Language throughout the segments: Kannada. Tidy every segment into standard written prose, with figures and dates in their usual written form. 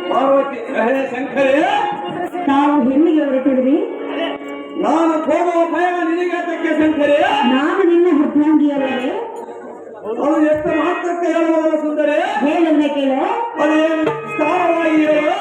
ಪಾರ್ವತಿ ಶಂಕರೇ, ತಾವು ಹೆಣ್ಣಿಗೆ ಹೊರಟಿದ್ರಿ? ನಾನು ಹೋಗುವ ಭಯ ನಿನಗೆ ಅದಕ್ಕೆ ಶಂಕರೇ? ನಾನು ನಿನ್ನ ಅರ್ಧಾಂಗಿಯಲ್ಲವೇ? ಅದು ಎಷ್ಟು ಮಾತ್ರಕ್ಕೆ ಹೇಳುವುದರ ಸುಂದರೇ? ಹೇಳಿದ್ರೆ ಕೇಳು. ಅದೇನು ವಿಸ್ತಾರವಾಗಿ ಹೇಳು.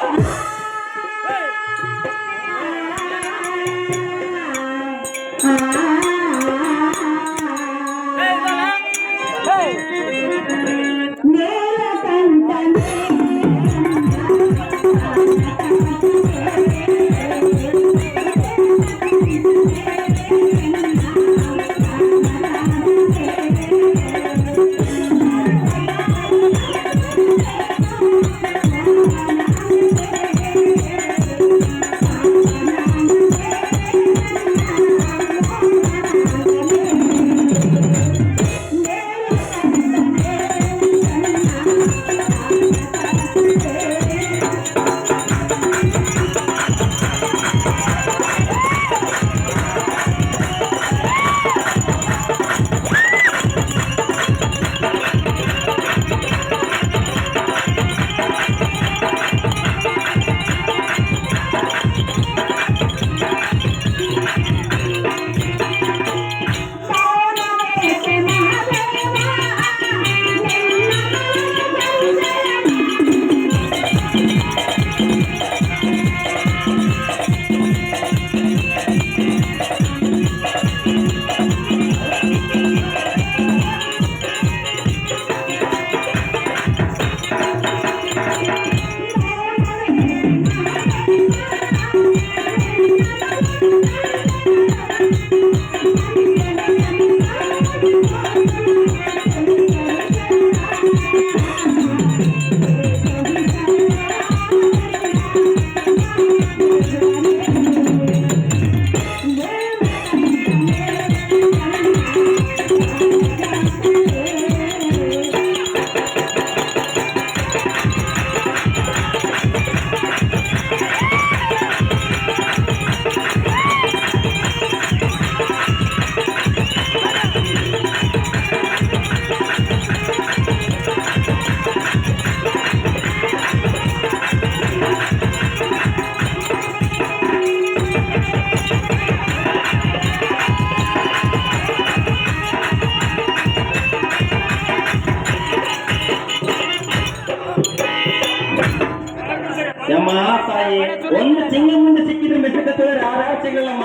ಯಮ್ಮ ತಾಯಿ ಒಂದು ತಿಂಗಳ ಮುಂದೆ ಸಿಕ್ಕಿದ್ರೆ ಮೆಟ್ಟಿಗೆ ಆರಾರು ಸಿಗಲ್ಲಮ್ಮ.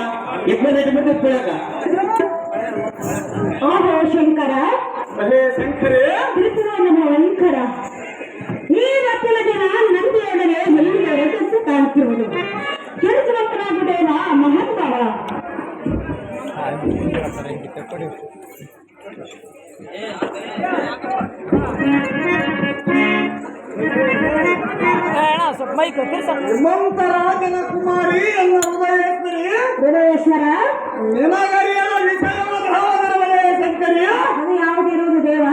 25 ಮಿನಿಟ್ ಬಿಡಕ. ಓಹೋ ಶಂಕರ, ಶಂಕರೇ, ತ್ರಿಪುರಾನ ವಂಕರ, ಈ ರತ್ನ ಜನ ನಂದಿಯೊಡನೆ ಮಲ್ಲಿಗೆ ಎದ್ದು ಕಾಣುತ್ತಿರುವುದು ಕೆಲಸವಂತನಾಗುವುದೇನ ಮಹತ್ವವ? ಹಿಮಂತರಾಜನ ಕುಮಾರಿ ಎನ್ನ ಹೃದಯೇಶ್ವರ, ನಿನಗರಿಯದ ವಿಷಯವಾದ ಶಂಕರಿಯ ಅದು ಯಾವುದಿರುವುದು ದೇವ?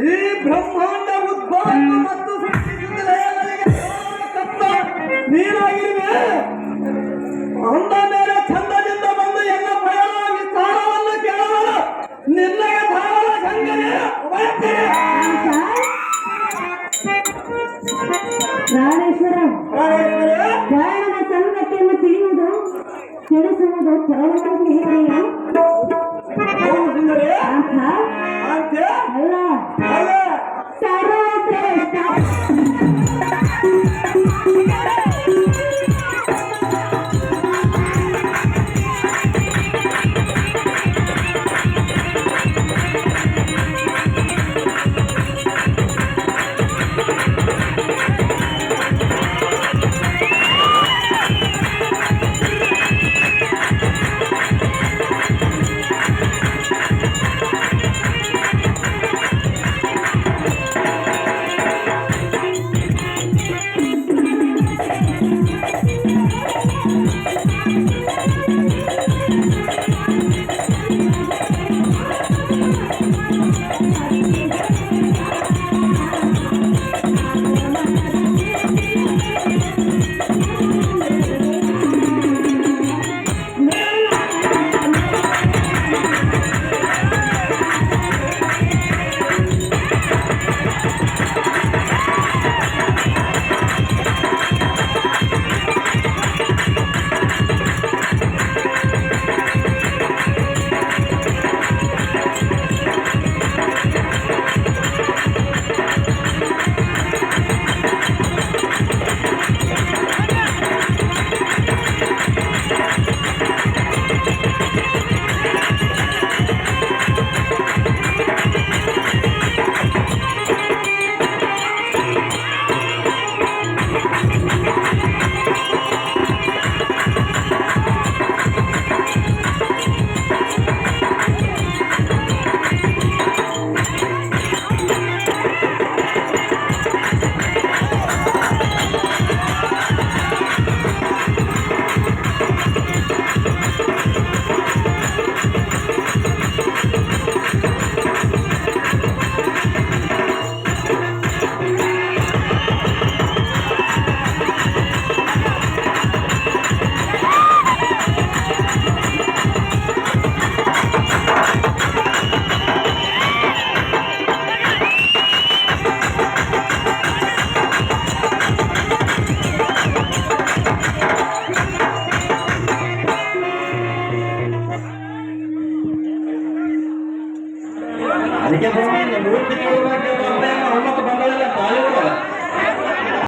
ಈ ಬ್ರಹ್ಮಾಂಡ ಉದ್ಭವ ಮತ್ತು ನೀನಾಗಿರುವೆ. ಅಂದ ಮೇಲೆ ಚಂದದಿಂದ ಬಂದು ಎಲ್ಲ ಪ್ರಯಾಣ ವಿಸ್ತಾರವನ್ನು ಕೇಳಲು ನಿನ್ನಗೆ ಧಾರಣ ಶಂಕರಿಯ ಪ್ರಾಣೇಶ್ವರ, ಪ್ರಾಣದ ಸಂಗತಿಯನ್ನು ತಿಳಿಯುವುದು ತಿಳಿಸುವುದು ಚರವಾಗಿ ಹೇಗೆಯ ಅಲ್ಲ ಸರ್ವಶ್ರೇಷ್ಠ.